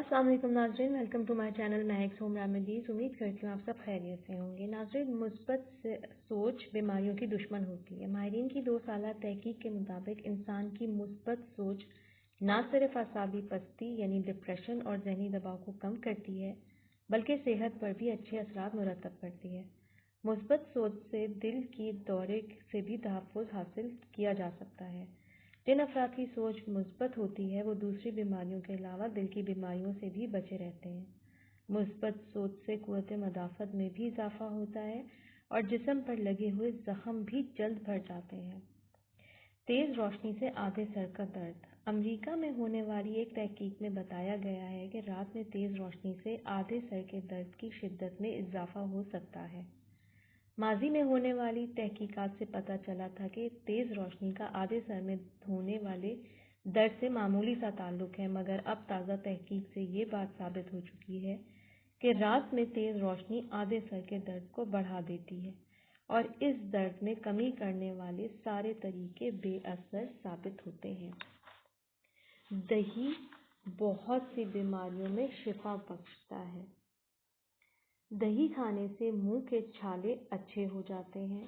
अस्सलाम वालेकुम नाज़रीन, welcome to my channel Mahak home remedies. उम्मीद करती हूँ आप सब खैरियत से होंगे। नाज़रीन, मुस्बत सोच बीमारियों की दुश्मन होती है। माहिरीन की 2 साला तहकीक के मुताबिक इंसान की मुस्बत सोच न सिर्फ असाबी पस्ती यानी डिप्रेशन और जहनी दबाव को कम करती है, बल्कि सेहत पर भी अच्छे असरात मुरतब करती है। मुस्बत सोच से दिल की दौरे से भी तहफ़्फ़ुज़ हासिल किया जा सकता है। जिन अफराद की सोच मुस्बत होती है वो दूसरी बीमारियों के अलावा दिल की बीमारियों से भी बचे रहते हैं। मुस्बत सोच से क़ुव्वत मदाफ़त में भी इजाफा होता है और जिस्म पर लगे हुए ज़ख्म भी जल्द भर जाते हैं। तेज़ रोशनी से आधे सर का दर्द। अमेरिका में होने वाली एक तहकीक में बताया गया है कि रात में तेज़ रोशनी से आधे सर के दर्द की शिद्दत में इजाफा हो सकता है। माजी में होने वाली तहकीकात से पता चला था कि तेज़ रोशनी का आधे सर में होने वाले दर्द से मामूली सा ताल्लुक है, मगर अब ताज़ा तहकीक से ये बात साबित हो चुकी है कि रात में तेज़ रोशनी आधे सर के दर्द को बढ़ा देती है और इस दर्द में कमी करने वाले सारे तरीके बेअसर साबित होते हैं। दही बहुत सी बीमारियों में शिफा बख्शता है। दही खाने से मुंह के छाले अच्छे हो जाते हैं।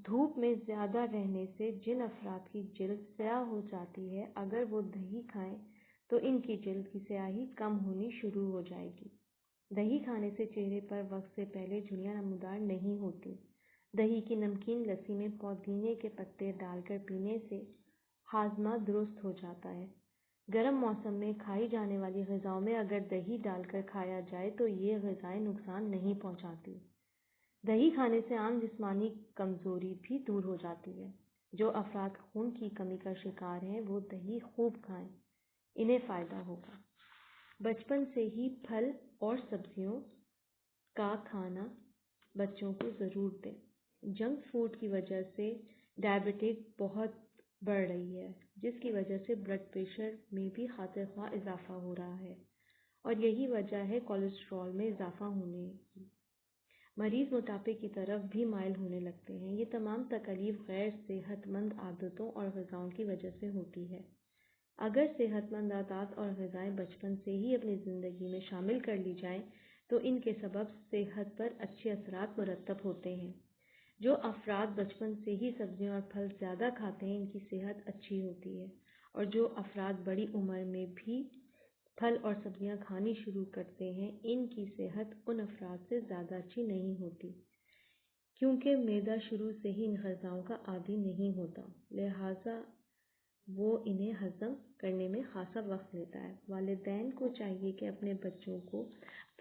धूप में ज़्यादा रहने से जिन अफराद की जिल्द स्याह हो जाती है, अगर वो दही खाएं तो इनकी जिल्द की स्याही कम होनी शुरू हो जाएगी। दही खाने से चेहरे पर वक्त से पहले झुर्रियाँ नमूदार नहीं होती। दही की नमकीन लस्सी में पुदीने के पत्ते डालकर पीने से हाजमा दुरुस्त हो जाता है। गर्म मौसम में खाई जाने वाली ग़िज़ाओं में अगर दही डालकर खाया जाए तो ये ग़िज़ाएं नुकसान नहीं पहुंचाती। दही खाने से आम जिस्मानी कमज़ोरी भी दूर हो जाती है। जो अफराद खून की कमी का शिकार हैं वो दही खूब खाएं, इन्हें फ़ायदा होगा। बचपन से ही फल और सब्जियों का खाना बच्चों को ज़रूर दें। जंक फूड की वजह से डायबिटीज़ बहुत बढ़ रही है, जिसकी वजह से ब्लड प्रेशर में भी खातिर-ख्वाह इजाफा हो रहा है और यही वजह है कोलेस्ट्रॉल में इजाफा होने की। मरीज़ मोटापे की तरफ भी माइल होने लगते हैं। ये तमाम तकलीफ गैर सेहतमंद आदतों और ग़िज़ाओं की वजह से होती है। अगर सेहतमंद आदत और ग़िज़ाएं बचपन से ही अपनी ज़िंदगी में शामिल कर ली जाएं तो इनके सबब सेहत पर अच्छे असरात मुरतब होते हैं। जो अफराद बचपन से ही सब्जियां और फल ज़्यादा खाते हैं, इनकी सेहत अच्छी होती है, और जो अफराद बड़ी उम्र में भी फल और सब्जियां खानी शुरू करते हैं, इनकी सेहत उन अफराद से ज़्यादा अच्छी नहीं होती, क्योंकि मैदा शुरू से ही इन ग़िज़ाओं का आदी नहीं होता, लिहाजा वो इन्हें हज़म करने में खासा वक्त लेता है। वालिदैन को चाहिए कि अपने बच्चों को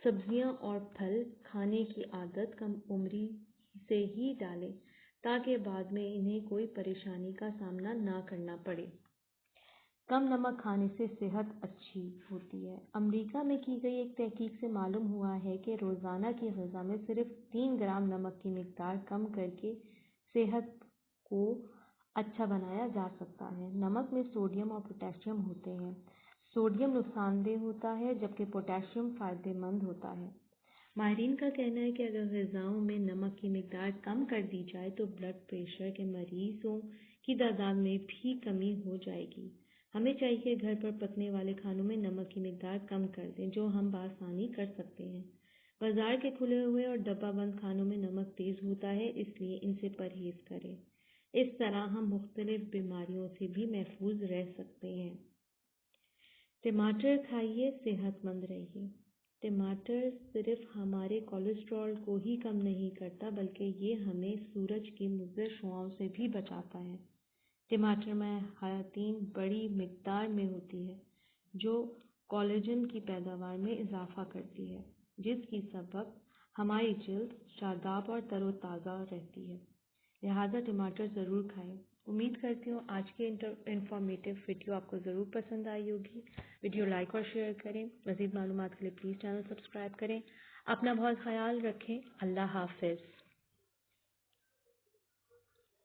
सब्जियां और फल खाने की आदत कम उम्री से ही डालें ताकि बाद में इन्हें कोई परेशानी का सामना ना करना पड़े। कम नमक खाने से सेहत अच्छी होती है। अमेरिका में की गई एक तहकीक से मालूम हुआ है कि रोज़ाना की ग़िज़ा में सिर्फ 3 ग्राम नमक की मिकदार कम करके सेहत को अच्छा बनाया जा सकता है। नमक में सोडियम और पोटेशियम होते हैं। सोडियम नुकसानदेह होता है जबकि पोटेशियम फ़ायदेमंद होता है। माहिरीन का कहना है कि अगर ग़िज़ाओं में नमक की मिकदार कम कर दी जाए तो ब्लड प्रेशर के मरीज़ों की तादाद में भी कमी हो जाएगी। हमें चाहिए घर पर पकने वाले खानों में नमक की मिकदार कम कर दें, जो हम बआसानी कर सकते हैं। बाज़ार के खुले हुए और डब्बा बंद खानों में नमक तेज़ होता है, इसलिए इनसे परहेज़ करें। इस तरह हम मुख्तलिफ बीमारियों से भी महफूज रह सकते हैं। टमाटर खाइए, सेहतमंद रहिए। टमाटर सिर्फ हमारे कोलेस्ट्रॉल को ही कम नहीं करता, बल्कि ये हमें सूरज की मुज़र शुआओं से भी बचाता है। टमाटर में हायातीन बड़ी मिकदार में होती है, जो कोलेजन की पैदावार में इजाफा करती है, जिसकी सबब हमारी जिल्द शादाब और तरोताज़ा रहती है। लिहाजा टमाटर ज़रूर खाएं। उम्मीद करती हूँ आज की इंफॉर्मेटिव वीडियो आपको ज़रूर पसंद आई होगी। वीडियो लाइक और शेयर करें। मज़ीद मालूमात के लिए प्लीज़ चैनल सब्सक्राइब करें। अपना बहुत ख्याल रखें। अल्लाह हाफ़िज़।